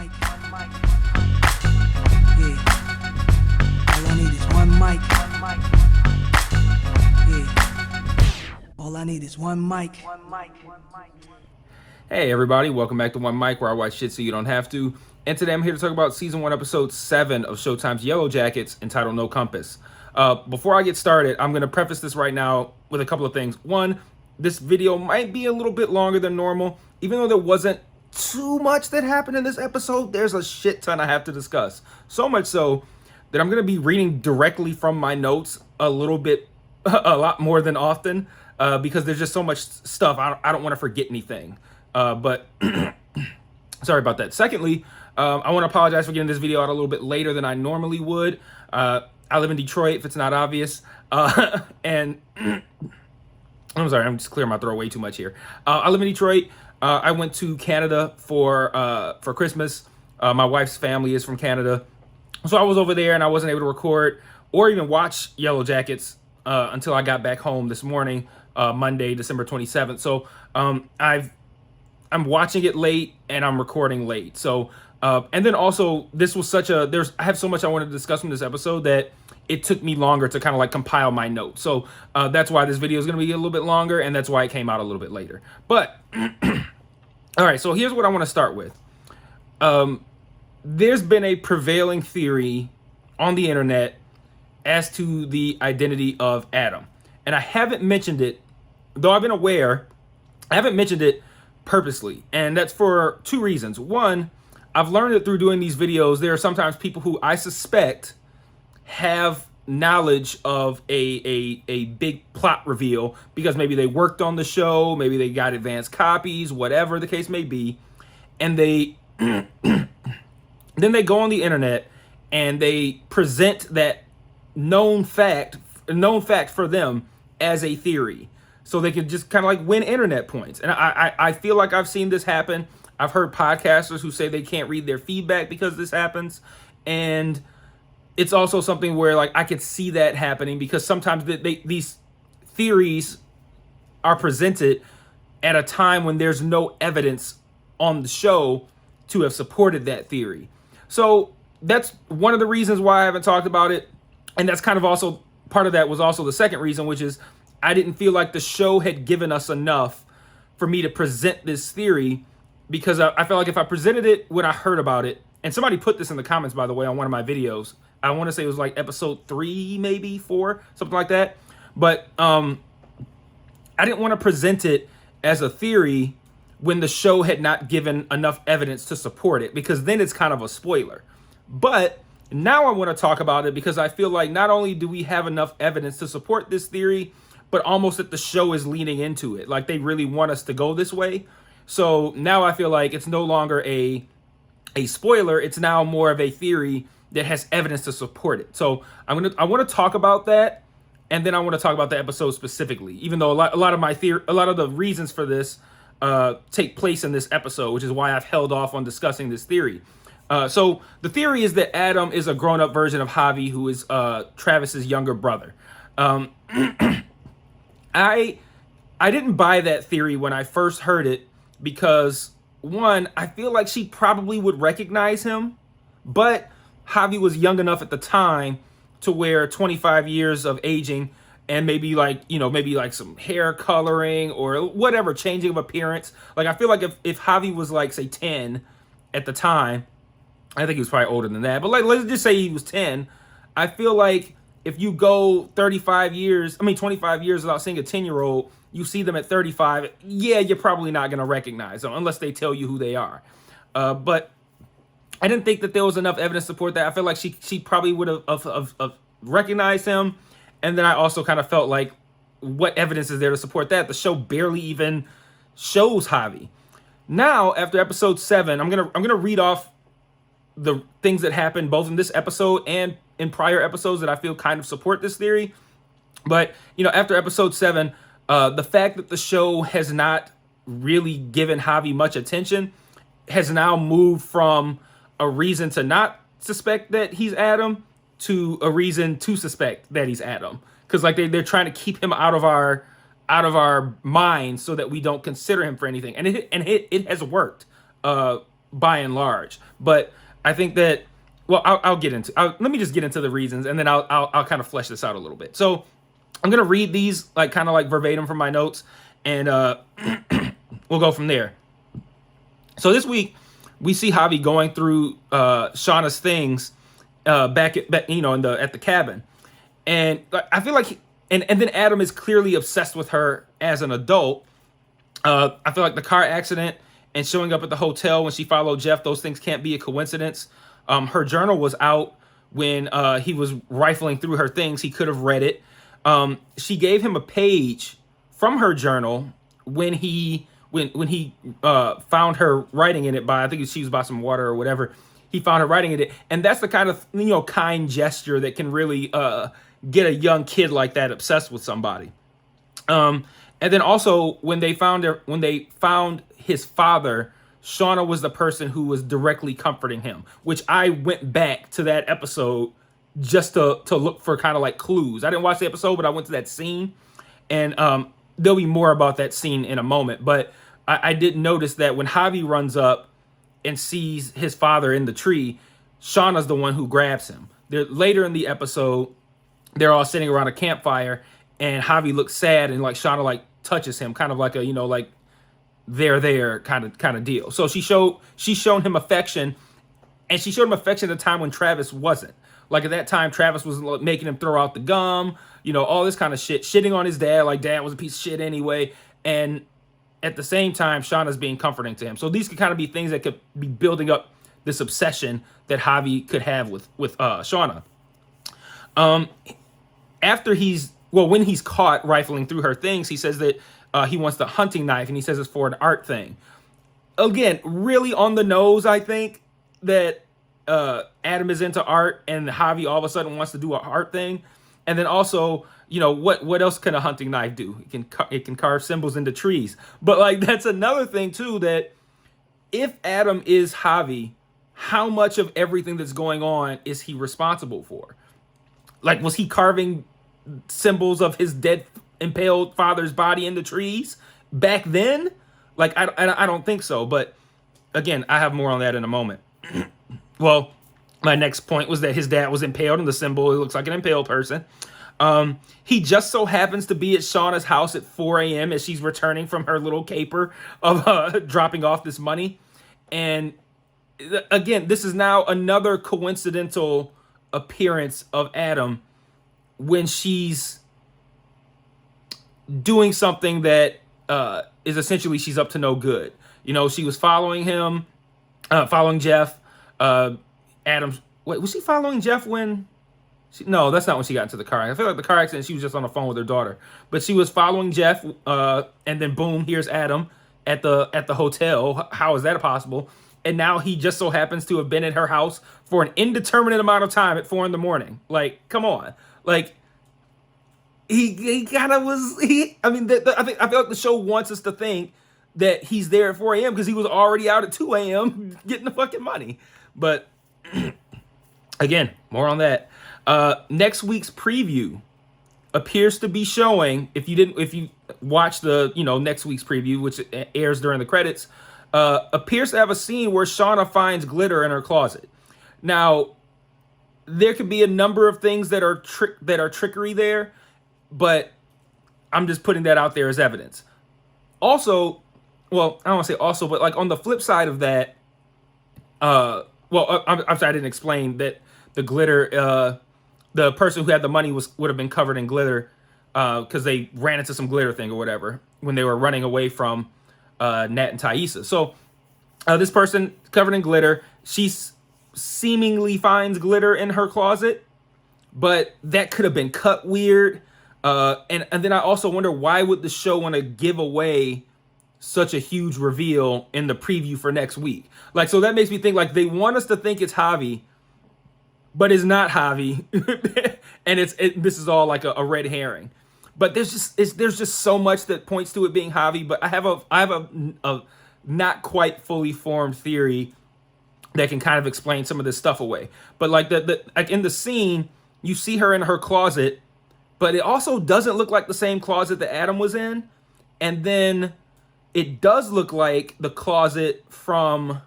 mic. Yeah. All I need is one mic. Yeah. All I need is one mic. Hey everybody, welcome back to One Mic, where I watch shit so you don't have to. And today I'm here to talk about Season 1, Episode 7 of Showtime's Yellowjackets, entitled No Compass. Before I get started, I'm going to preface this right now with a couple of things. One, this video might be a little bit longer than normal. Even though there wasn't too much that happened in this episode, there's a shit ton I have to discuss. So much so that I'm going to be reading directly from my notes a lot more than often, because there's just so much stuff. I don't want to forget anything. But sorry about that. Secondly, I want to apologize for getting this video out a little bit later than I normally would. I live in Detroit, if it's not obvious. And I'm sorry, I'm just clearing my throat way too much here. I live in Detroit. I went to Canada for Christmas. My wife's family is from Canada. So I was over there and I wasn't able to record or even watch Yellowjackets until I got back home this morning, Monday, December 27th. So I'm watching it late and I'm recording late. So, and then also this was I have so much I wanted to discuss from this episode that it took me longer to kind of like compile my notes. So that's why this video is going to be a little bit longer, and that's why it came out a little bit later. But all right, so here's what I want to start with. There's been a prevailing theory on the internet as to the identity of Adam. And I haven't mentioned it, though I've been aware, I haven't mentioned it purposely. And that's for two reasons. One, I've learned that through doing these videos, there are sometimes people who I suspect have knowledge of a big plot reveal because maybe they worked on the show, maybe they got advanced copies, whatever the case may be. And they then they go on the internet and they present that known fact for them as a theory, so they can just kind of like win internet points. And I feel like I've seen this happen. I've heard podcasters who say they can't read their feedback because this happens. And it's also something where like I could see that happening because sometimes these theories are presented at a time when there's no evidence on the show to have supported that theory. So that's one of the reasons why I haven't talked about it. And that's kind of also part of that was also the second reason, which is I didn't feel like the show had given us enough for me to present this theory, because I felt like if I presented it when I heard about it, and somebody put this in the comments, by the way, on one of my videos. I want to say it was like episode 3, maybe 4, something like that. But I didn't want to present it as a theory when the show had not given enough evidence to support it, because then it's kind of a spoiler. But now I want to talk about it because I feel like not only do we have enough evidence to support this theory, but almost that the show is leaning into it. Like they really want us to go this way. So now I feel like it's no longer a spoiler. It's now more of a theory that has evidence to support it. So I want to talk about that, and then I want to talk about the episode specifically. Even though a lot of the reasons for this take place in this episode, which is why I've held off on discussing this theory. So the theory is that Adam is a grown-up version of Javi, who is Travis's younger brother. I didn't buy that theory when I first heard it because, one, I feel like she probably would recognize him, but Javi was young enough at the time to where 25 years of aging and maybe like some hair coloring or whatever, changing of appearance. Like I feel like if Javi was like, say, 10 at the time, I think he was probably older than that, but like let's just say he was 10. I feel like if you go 25 years without seeing a 10-year-old, you see them at 35, yeah, you're probably not going to recognize them unless they tell you who they are. But I didn't think that there was enough evidence to support that. I feel like she probably would have recognized him. And then I also kind of felt like, what evidence is there to support that? The show barely even shows Javi. Now, after episode 7, I'm gonna read off the things that happened both in this episode and in prior episodes that I feel kind of support this theory. But, after episode 7, the fact that the show has not really given Javi much attention has now moved from a reason to not suspect that he's Adam to a reason to suspect that he's Adam. Because like they're trying to keep him out of our minds so that we don't consider him for anything. And it has worked. by and large. But I think that, well, I'll get into. Let me just get into the reasons, and then I'll kind of flesh this out a little bit. So I'm gonna read these like kind of like verbatim from my notes, and we'll go from there. So this week we see Javi going through Shauna's things back at at the cabin, and I feel like and then Adam is clearly obsessed with her as an adult. I feel like the car accident and showing up at the hotel when she followed Jeff, those things can't be a coincidence. Her journal was out when he was rifling through her things. He could have read it. She gave him a page from her journal when he found her writing in it by, I think she was by some water or whatever. He found her writing in it, and that's the kind of kind gesture that can really get a young kid like that obsessed with somebody. And then also when they found his father, Shauna was the person who was directly comforting him, which I went back to that episode just to look for kind of like clues. I didn't watch the episode, but I went to that scene, and there'll be more about that scene in a moment. But I did notice that when Javi runs up and sees his father in the tree, Shauna's the one who grabs him. Later in the episode, they're all sitting around a campfire, and Javi looks sad, and like Shauna like touches him, kind of like a like they're there kind of deal. So she's shown him affection, and she showed him affection at a time when Travis wasn't. Like at that time, Travis was making him throw out the gum, all this kind of shit, shitting on his dad, like dad was a piece of shit anyway. And at the same time, Shauna's being comforting to him. So these could kind of be things that could be building up this obsession that Javi could have with Shauna. When he's caught rifling through her things, he says that he wants the hunting knife, and he says it's for an art thing. Again, really on the nose, I think, that Adam is into art, and Javi all of a sudden wants to do an art thing. And then also, what else can a hunting knife do? It can carve symbols into trees. But like that's another thing too, that if Adam is Javi, how much of everything that's going on is he responsible for? Like, was he carving symbols of his dead impaled father's body into trees back then? Like, I don't think so. But again, I have more on that in a moment. Well, my next point was that his dad was impaled, and the symbol, it looks like an impaled person. He just so happens to be at Shauna's house at 4 a.m. as she's returning from her little caper of dropping off this money. And again, this is now another coincidental appearance of Adam when she's doing something that is essentially she's up to no good. She was following him, following Jeff. Was she following Jeff when? No, that's not when she got into the car. I feel like the car accident, she was just on the phone with her daughter. But she was following Jeff, and then boom, here's Adam at the hotel. How is that possible? And now he just so happens to have been at her house for an indeterminate amount of time at 4 a.m. Like, come on. Like, he kind of was. I feel like the show wants us to think that he's there at 4 a.m. because he was already out at 2 a.m. getting the fucking money. But again, more on that. Next week's preview appears to be showing, if you watch the next week's preview, which airs during the credits, appears to have a scene where Shauna finds glitter in her closet. Now, there could be a number of things that are trickery there, but I'm just putting that out there as evidence. Also, well, I don't want to say also, but like on the flip side of that, I'm sorry, I didn't explain that the glitter, the person who had the money would have been covered in glitter because they ran into some glitter thing or whatever when they were running away from Nat and Thaisa. So this person covered in glitter, she seemingly finds glitter in her closet, but that could have been cut weird. And then I also wonder, why would the show want to give away such a huge reveal in the preview for next week? Like, so that makes me think like they want us to think it's Javi, but it's not Javi. And this is all like a red herring. But there's just so much that points to it being Javi. But I have a not quite fully formed theory that can kind of explain some of this stuff away. But like like in the scene, you see her in her closet, but it also doesn't look like the same closet that Adam was in. And then it does look like the closet from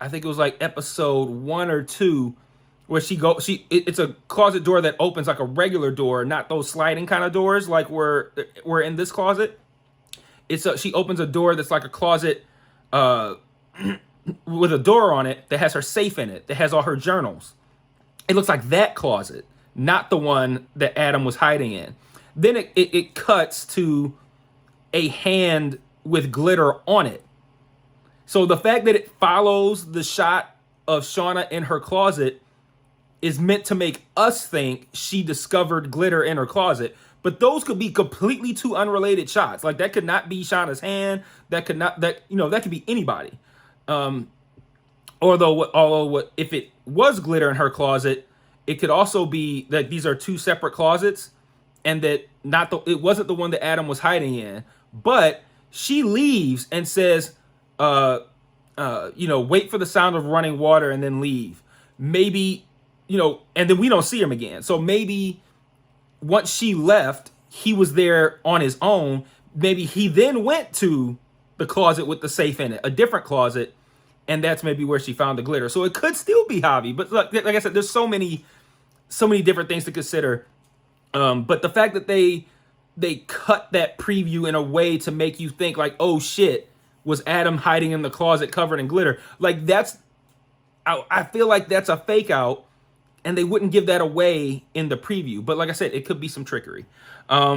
I think it was like episode 1 or 2, where it's a closet door that opens like a regular door, not those sliding kind of doors like we're in this closet. She opens a door that's like a closet with a door on it that has her safe in it, that has all her journals. It looks like that closet, not the one that Adam was hiding in. Then it cuts to a hand with glitter on it. So the fact that it follows the shot of Shauna in her closet is meant to make us think she discovered glitter in her closet. But those could be completely two unrelated shots. Like that could not be Shauna's hand. That could be anybody. Although if it was glitter in her closet, it could also be that these are two separate closets, and that it wasn't the one that Adam was hiding in. But she leaves and says, wait for the sound of running water and then leave. Maybe, and then we don't see him again. So maybe once she left, he was there on his own. Maybe he then went to the closet with the safe in it, a different closet, and that's maybe where she found the glitter. So it could still be Javi. But like I said, there's so many different things to consider. But the fact that they cut that preview in a way to make you think like, oh shit, was Adam hiding in the closet covered in glitter? Like I feel like that's a fake out, and they wouldn't give that away in the preview. But like I said, it could be some trickery. Let's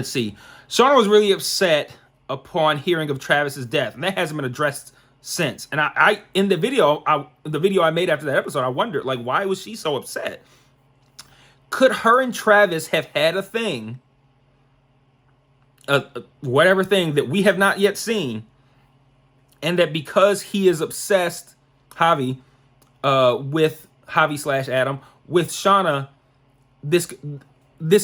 see. Shauna was really upset upon hearing of Travis's death, and that hasn't been addressed since. And I in the video I made after that episode, I wondered, like, why was she so upset? Could her and Travis have had a thing, whatever thing that we have not yet seen, and that because he is obsessed, Javi, with Javi/Adam, with Shauna, this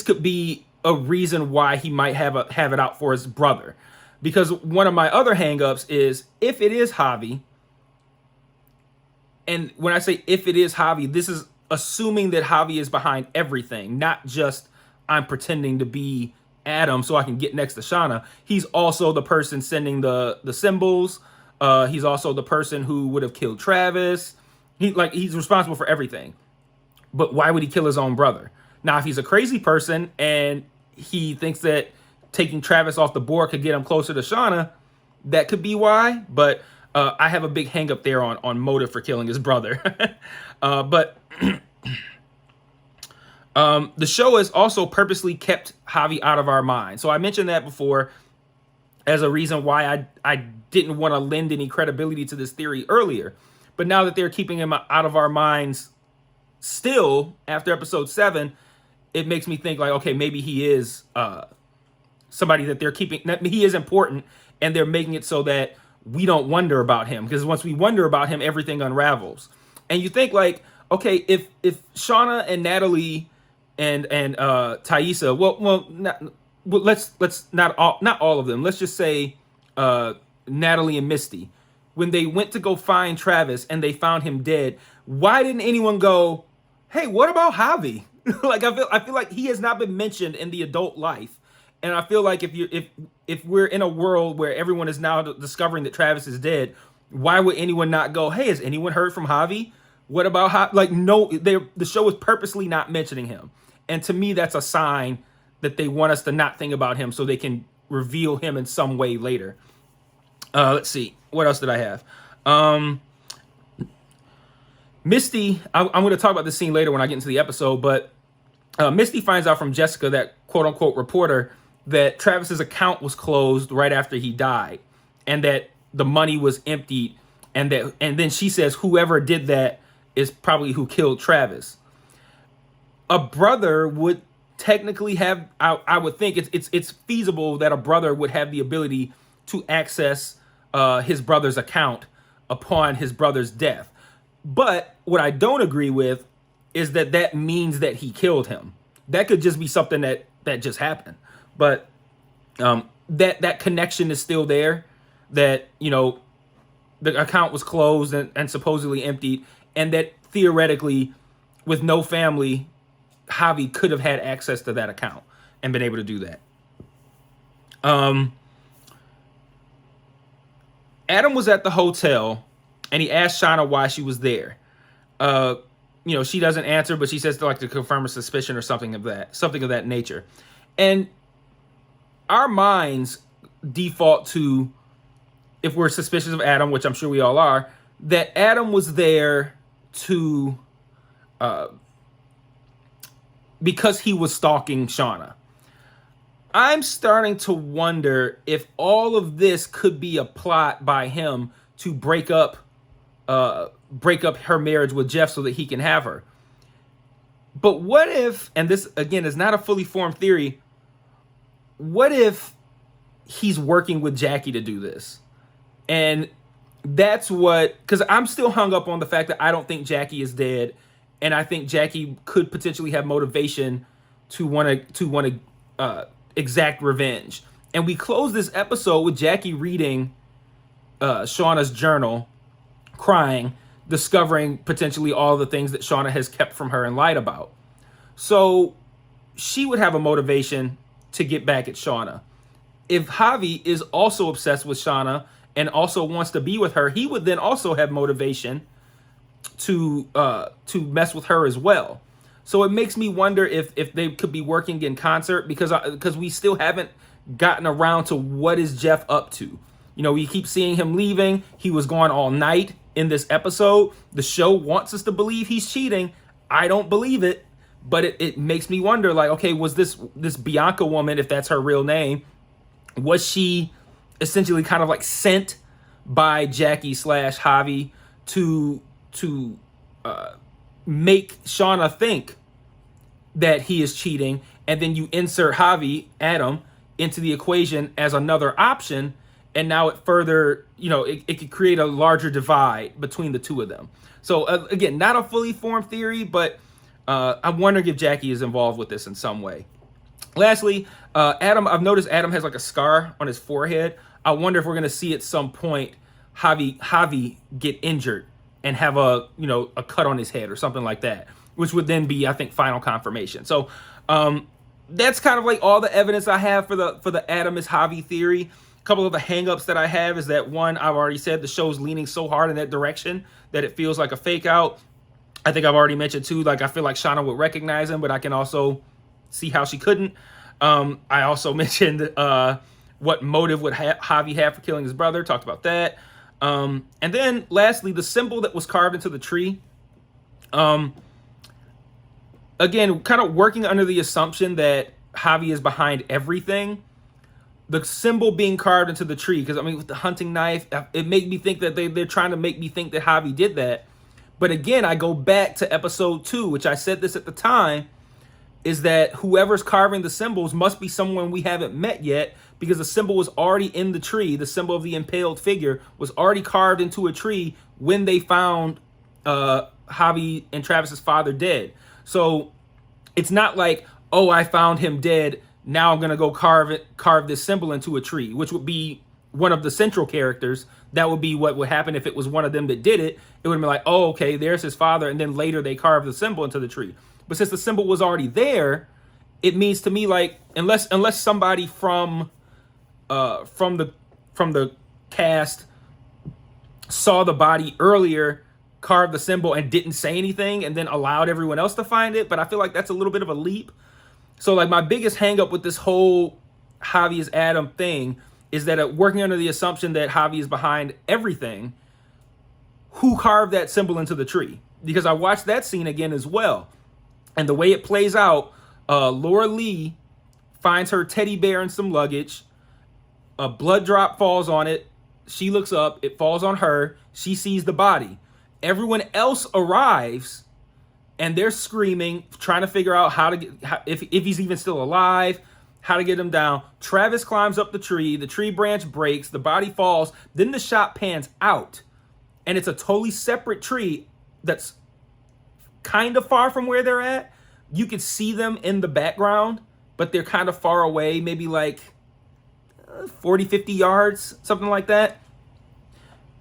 could be a reason why he might have it out for his brother. Because one of my other hangups is, if it is Javi, and when I say if it is Javi, this is assuming that Javi is behind everything, not just I'm pretending to be Adam so I can get next to Shauna. He's also the person sending the symbols. He's also the person who would have killed Travis. He's responsible for everything. But why would he kill his own brother? Now, if he's a crazy person and he thinks that taking Travis off the board could get him closer to Shauna, that could be why. But I have a big hang up there on motive for killing his brother. But the show has also purposely kept Javi out of our minds. So I mentioned that before as a reason why I didn't want to lend any credibility to this theory earlier. But now that they're keeping him out of our minds still after episode 7, it makes me think like, okay, maybe he is somebody that they're keeping. He is important, and they're making it so that we don't wonder about him, because once we wonder about him, everything unravels. And you think like, okay, if Shauna and Natalie and Taissa, let's not all of them. Let's just say Natalie and Misty, when they went to go find Travis and they found him dead, why didn't anyone go, hey, what about Javi? Like I feel like he has not been mentioned in the adult life. And I feel like if we're in a world where everyone is now discovering that Travis is dead, why would anyone not go, hey, has anyone heard from Javi? What about Javi? Like, no, the show is purposely not mentioning him. And to me, that's a sign that they want us to not think about him so they can reveal him in some way later. Let's see. What else did I have? Misty, I'm going to talk about this scene later when I get into the episode, but Misty finds out from Jessica, that quote-unquote reporter, that Travis's account was closed right after he died, and that the money was emptied, and then she says whoever did that is probably who killed Travis. A brother would technically have, I would think it's feasible that a brother would have the ability to access his brother's account upon his brother's death. But what I don't agree with is that means that he killed him. That could just be something that just happened. But that connection is still there, that, the account was closed and supposedly emptied, and that theoretically, with no family, Javi could have had access to that account and been able to do that. Adam was at the hotel and he asked Shauna why she was there. She doesn't answer, but she says to confirm a suspicion or something of that nature. And our minds default to, if we're suspicious of Adam, which I'm sure we all are, that Adam was there to because he was stalking Shauna. I'm starting to wonder if all of this could be a plot by him to break up her marriage with Jeff so that he can have her. But what if, and this again is not a fully formed theory, what if he's working with Jackie to do this? And that's because I'm still hung up on the fact that I don't think Jackie is dead, and I think Jackie could potentially have motivation to want to exact revenge. And we close this episode with Jackie reading Shauna's journal, crying, discovering potentially all the things that Shauna has kept from her and lied about. So she would have a motivation to get back at Shauna. If Javi is also obsessed with Shauna and also wants to be with her, he would then also have motivation to mess with her as well. So it makes me wonder if they could be working in concert, because we still haven't gotten around to what is Jeff up to. We keep seeing him leaving. He was gone all night in this episode. The show wants us to believe he's cheating. I don't believe it, but it makes me wonder, like, okay, was this Bianca woman, if that's her real name, was she essentially kind of like sent by Jackie / Javi to make Shauna think that he is cheating, and then you insert Adam into the equation as another option, and now it further, it could create a larger divide between the two of them. So again, not a fully formed theory, but I'm wondering if Jackie is involved with this in some way. Lastly, I've noticed Adam has like a scar on his forehead. I wonder if we're going to see at some point Javi get injured and have a cut on his head or something like that, which would then be, I think, final confirmation. So that's kind of like all the evidence I have for the Adam is Javi theory. A couple of the hangups that I have is that, one, I've already said the show's leaning so hard in that direction that it feels like a fake out. I think I've already mentioned too, like, I feel like Shauna would recognize him, but I can also see how she couldn't. I also mentioned what motive would Javi have for killing his brother. Talked about that. And then lastly, the symbol that was carved into the tree. Again, kind of working under the assumption that Javi is behind everything. The symbol being carved into the tree, because with the hunting knife, it made me think that they're trying to make me think that Javi did that. But again, I go back to episode 2, which I said this at the time, is that whoever's carving the symbols must be someone we haven't met yet, because the symbol was already in the tree. The symbol of the impaled figure was already carved into a tree when they found Javi and Travis's father dead. So it's not like, oh, I found him dead, now I'm going to go carve this symbol into a tree, which would be one of the central characters. That would be what would happen if it was one of them that did it. It would have been like, oh, okay, there's his father, and then later they carved the symbol into the tree. But since the symbol was already there, it means to me like, unless somebody from the cast saw the body earlier, carved the symbol, and didn't say anything, and then allowed everyone else to find it. But I feel like that's a little bit of a leap. So like, my biggest hang up with this whole Javi is Adam thing is that working under the assumption that Javi is behind everything, who carved that symbol into the tree? Because I watched that scene again as well. And the way it plays out, Laura Lee finds her teddy bear and some luggage. A blood drop falls on it. She looks up. It falls on her. She sees the body. Everyone else arrives, and they're screaming, trying to figure out if he's even still alive, how to get him down. Travis climbs up the tree. The tree branch breaks. The body falls. Then the shot pans out, and it's a totally separate tree that's kind of far from where they're at. You could see them in the background, but they're kind of far away, maybe like 40, 50 yards, something like that.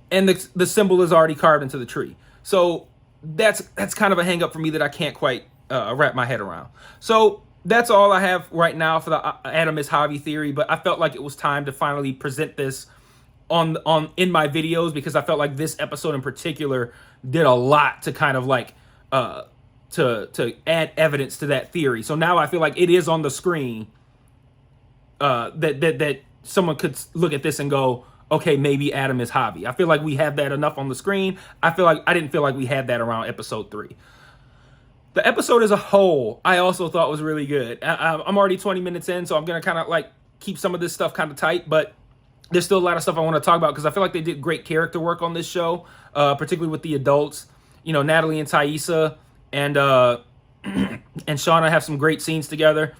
And the symbol is already carved into the tree. So that's kind of a hang up for me that I can't quite wrap my head around. So that's all I have right now for the Adam is Javi theory, but I felt like it was time to finally present this on in my videos, because I felt like this episode in particular did a lot to kind of like to add evidence to that theory. So now I feel like it is on the screen, that someone could look at this and go, okay, maybe Adam is Javi. I feel like we have that enough on the screen. I didn't feel like we had that around episode 3. The episode as a whole, I also thought was really good. I'm already 20 minutes in, so I'm gonna kind of like keep some of this stuff kind of tight, but there's still a lot of stuff I want to talk about because I feel like they did great character work on this show, particularly with the adults. You know, Natalie and Taissa and and Shauna have some great scenes together.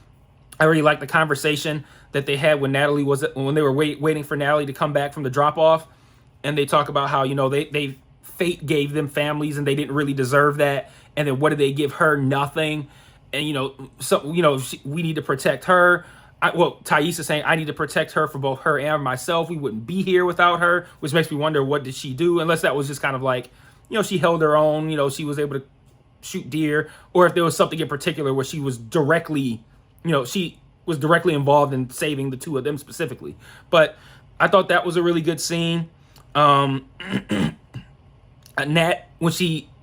I really like the conversation that they had when they were waiting for Natalie to come back from the drop off, and they talk about how, you know, they fate gave them families and they didn't really deserve that, and then what did they give her? Nothing. And we need to protect her. Taissa saying, I need to protect her for both her and myself. We wouldn't be here without her, which makes me wonder, what did she do? Unless that was just kind of like, she held her own, she was able to shoot deer, or if there was something in particular where she was directly, involved in saving the two of them specifically. But I thought that was a really good scene. Nat,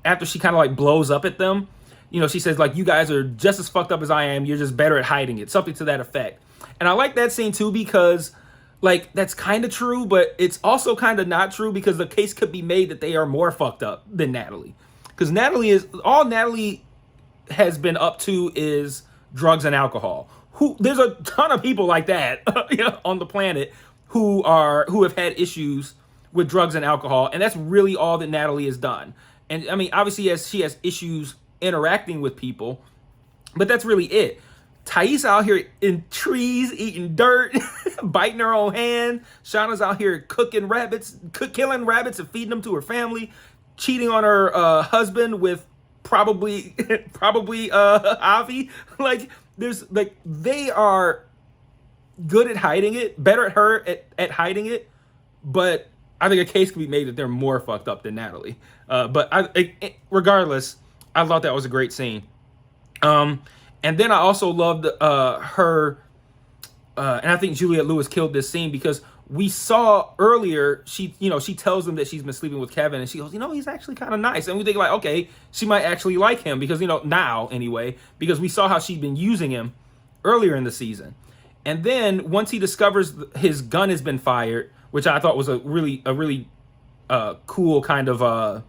after she kind of like blows up at them, she says, like, you guys are just as fucked up as I am. You're just better at hiding it. Something to that effect. And I like that scene too, because like, that's kind of true, but it's also kind of not true, because the case could be made that they are more fucked up than Natalie. Because all Natalie has been up to is drugs and alcohol. There's a ton of people like that on the planet who have had issues with drugs and alcohol. And that's really all that Natalie has done. And I mean, obviously she has issues interacting with people, but that's really it. Taissa out here in trees, eating dirt, biting her own hand. Shauna's out here killing rabbits and feeding them to her family, cheating on her husband with probably Avi. Like, they are good at hiding it, better at her at hiding it, but I think a case can be made that they're more fucked up than Natalie. Regardless, I thought that was a great scene. And then I also loved her, and I think Juliette Lewis killed this scene, because we saw earlier, she tells them that she's been sleeping with Kevin, and she goes, he's actually kind of nice. And we think like, okay, she might actually like him, because, now anyway, because we saw how she'd been using him earlier in the season. And then once he discovers his gun has been fired, which I thought was a really cool kind of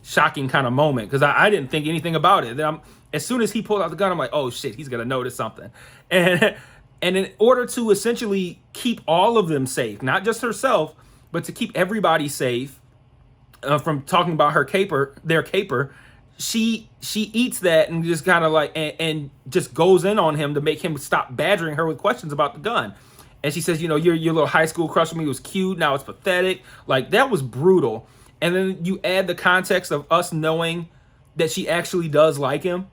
shocking kind of moment, because I didn't think anything about it. Then as soon as he pulled out the gun, I'm like, oh shit, he's gonna notice something. And in order to essentially keep all of them safe, not just herself, but to keep everybody safe from talking about their caper, she eats that and just kind of like and just goes in on him to make him stop badgering her with questions about the gun. And she says, your little high school crush with me was cute, now it's pathetic. Like, that was brutal. And then you add the context of us knowing that she actually does like him,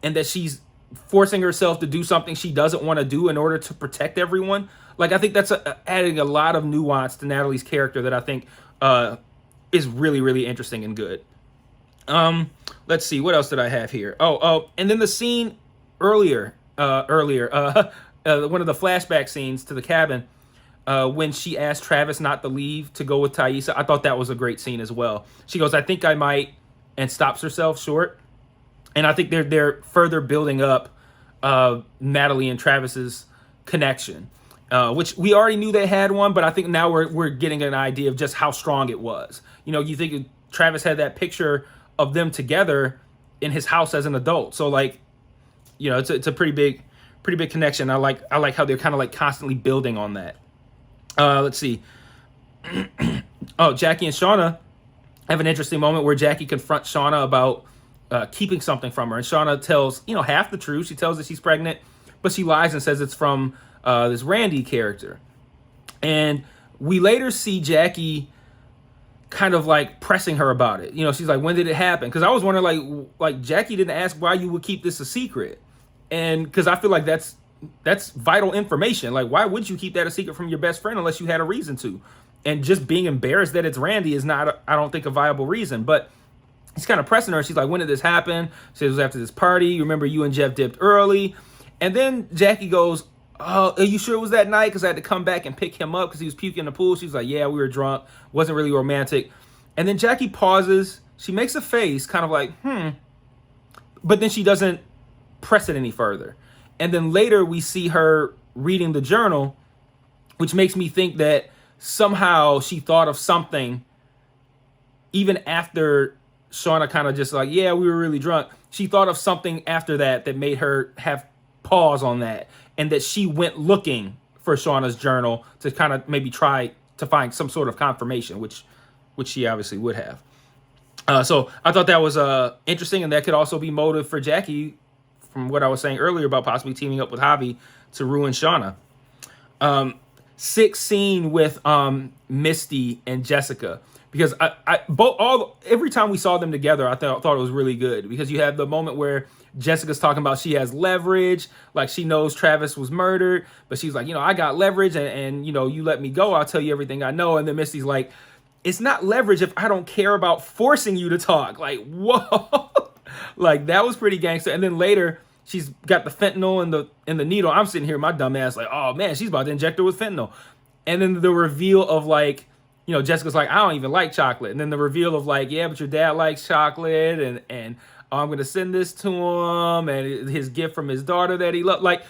and that she's forcing herself to do something she doesn't want to do in order to protect everyone. Like, I think that's adding a lot of nuance to Natalie's character that I think is really, really interesting and good. Let's see, what else did I have here? And then the scene earlier, one of the flashback scenes to the cabin, when she asked Travis not to leave to go with Taissa. I thought that was a great scene as well. She goes, I think I might, and stops herself short. And I think they're further building up Natalie and Travis's connection, which we already knew they had one, but I think now we're getting an idea of just how strong it was. You think Travis had that picture of them together in his house as an adult, so like, it's a pretty big connection. I like how they're kind of like constantly building on that. Let's see. Jackie and Shauna have an interesting moment where Jackie confronts Shauna about keeping something from her, and Shauna tells half the truth. She tells that she's pregnant, but she lies and says it's from this Randy character. And we later see Jackie kind of like pressing her about it. She's like, when did it happen? Because I was wondering, like Jackie didn't ask why you would keep this a secret, and because I feel like that's vital information. Like, why would you keep that a secret from your best friend unless you had a reason to? And just being embarrassed that it's Randy is not, I don't think, a viable reason. But he's kind of pressing her. She's like, when did this happen? She says, it was after this party. You remember you and Jeff dipped early. And then Jackie goes, oh, are you sure it was that night? Because I had to come back and pick him up because he was puking in the pool. She was like, yeah, we were drunk. Wasn't really romantic. And then Jackie pauses. She makes a face, kind of like, but then she doesn't press it any further. And then later we see her reading the journal, which makes me think that somehow she thought of something even after Shauna kind of just like, yeah, we were really drunk. She thought of something after that that made her have pause on that, and that she went looking for Shauna's journal to kind of maybe try to find some sort of confirmation, which she obviously would have. So I thought that was interesting, and that could also be motive for Jackie, from what I was saying earlier about possibly teaming up with Javi to ruin Shauna. Sixth scene with Misty and Jessica, because every time we saw them together, I thought it was really good, because you have the moment where Jessica's talking about she has leverage, like she knows Travis was murdered, but she's like, I got leverage, and you let me go, I'll tell you everything I know. And then Misty's like, it's not leverage if I don't care about forcing you to talk. Like, whoa. Like, that was pretty gangster. And then later, she's got the fentanyl and the needle. I'm sitting here, my dumb ass, like, oh man, she's about to inject her with fentanyl. And then the reveal of like, Jessica's like, I don't even like chocolate. And then the reveal of like, yeah, but your dad likes chocolate, and I'm going to send this to him, and his gift from his daughter that he loved. Like,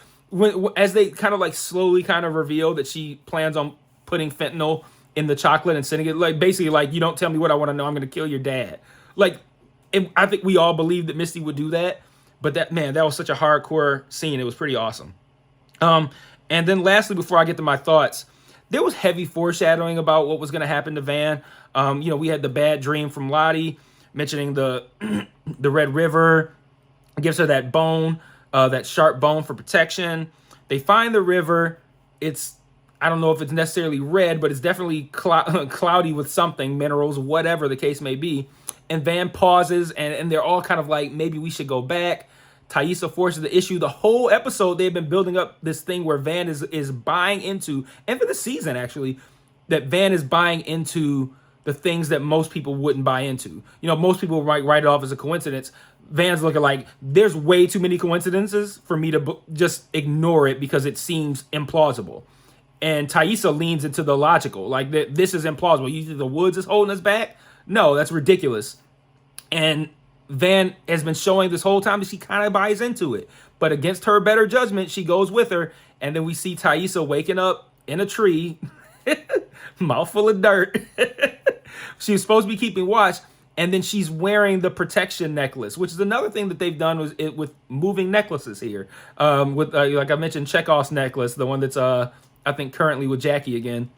as they kind of like slowly kind of reveal that she plans on putting fentanyl in the chocolate and sending it, like basically like, you don't tell me what I want to know, I'm going to kill your dad. Like, I think we all believed that Misty would do that, but that was such a hardcore scene. It was pretty awesome. And then lastly, before I get to my thoughts, there was heavy foreshadowing about what was going to happen to Van. We had the bad dream from Lottie mentioning the Red River, gives her that bone, that sharp bone for protection. They find the river. I don't know if it's necessarily red, but it's definitely cloudy with something, minerals, whatever the case may be. And Van pauses, and they're all kind of like, maybe we should go back. Taissa forces the issue. The whole episode, they've been building up this thing where Van is buying into, and for the season actually, that Van is buying into the things that most people wouldn't buy into. Most people might write it off as a coincidence. Van's looking like, there's way too many coincidences for me to just ignore it because it seems implausible. And Taissa leans into the logical, like this is implausible. You think the woods is holding us back? No, that's ridiculous. And Van has been showing this whole time that she kind of buys into it. But against her better judgment, she goes with her. And then we see Taissa waking up in a tree, mouthful of dirt. She was supposed to be keeping watch. And then she's wearing the protection necklace, which is another thing that they've done with moving necklaces here. With like I mentioned, Chekhov's necklace, the one that's I think currently with Jackie again.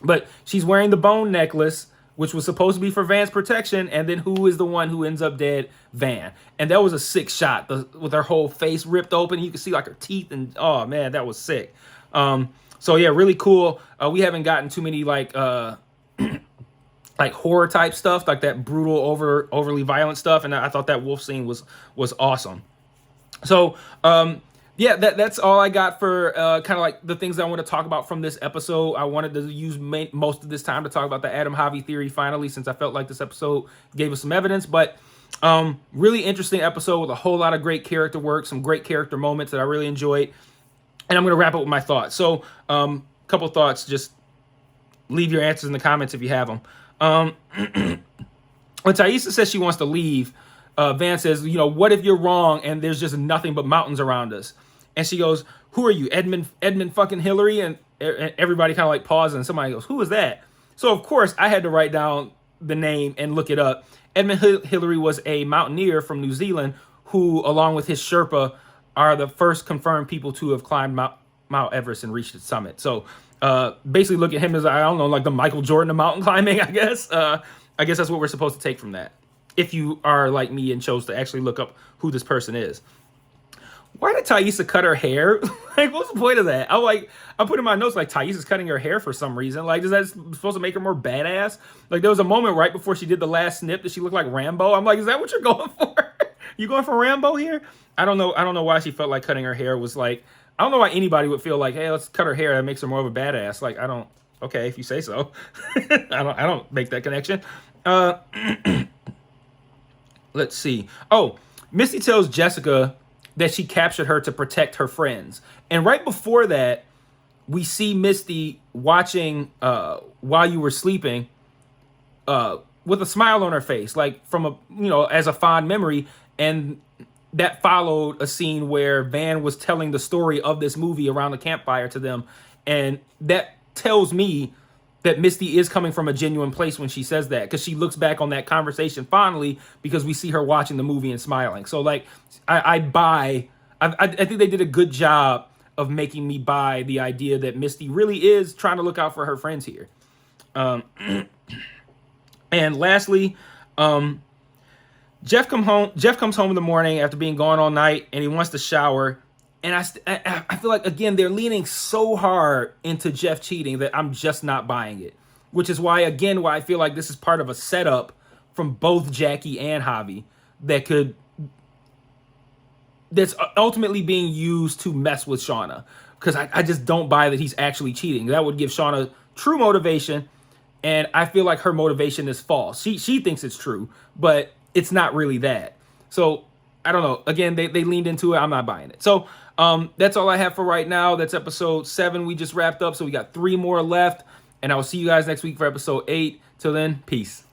But she's wearing the bone necklace, which was supposed to be for Van's protection, and then who is the one who ends up dead? Van. And that was a sick shot, with her whole face ripped open. You can see like her teeth, and oh man, that was sick. So yeah, really cool. We haven't gotten too many like like horror type stuff, like that brutal, overly violent stuff, and I thought that wolf scene was awesome. So yeah, that's all I got for kind of like the things that I want to talk about from this episode. I wanted to use most of this time to talk about the Adam Javi theory finally, since I felt like this episode gave us some evidence. But really interesting episode with a whole lot of great character work, some great character moments that I really enjoyed. And I'm going to wrap up with my thoughts. So couple thoughts, just leave your answers in the comments if you have them. When Taissa says she wants to leave, Van says, what if you're wrong and there's just nothing but mountains around us? And she goes, who are you, Edmund fucking Hillary? And everybody kind of like pauses, and somebody goes, who is that? So of course I had to write down the name and look it up. Edmund Hillary was a mountaineer from New Zealand who, along with his Sherpa, are the first confirmed people to have climbed Mount Everest and reached its summit. So basically look at him as, I don't know, like the Michael Jordan of mountain climbing, I guess. I guess that's what we're supposed to take from that, if you are like me and chose to actually look up who this person is. Why did Taissa cut her hair? Like, what's the point of that? I put in my notes, like, Taissa's cutting her hair for some reason. Like, is that supposed to make her more badass? Like, there was a moment right before she did the last snip that she looked like Rambo. I'm like, is that what you're going for? You going for Rambo here? I don't know why she felt like cutting her hair was like, I don't know why anybody would feel like, hey, let's cut her hair. That makes her more of a badass. Like, okay, if you say so. I don't make that connection. Let's see. Oh, Misty tells Jessica that she captured her to protect her friends. And right before that, we see Misty watching while you were sleeping with a smile on her face, like from a, as a fond memory. And that followed a scene where Van was telling the story of this movie around the campfire to them. And that tells me that Misty is coming from a genuine place when she says that, because she looks back on that conversation fondly because we see her watching the movie and smiling. So like, I think they did a good job of making me buy the idea that Misty really is trying to look out for her friends here. And lastly, Jeff comes home in the morning after being gone all night, and he wants to shower. And I feel like, again, they're leaning so hard into Jeff cheating that I'm just not buying it. Which is why I feel like this is part of a setup from both Jackie and Javi that's ultimately being used to mess with Shauna. Because I just don't buy that he's actually cheating. That would give Shauna true motivation, and I feel like her motivation is false. She thinks it's true, but it's not really that. So I don't know. Again, they leaned into it. I'm not buying it. So that's all I have for right now. That's episode 7 we just wrapped up. So we got 3 more left, and I will see you guys next week for episode 8. Till then, peace.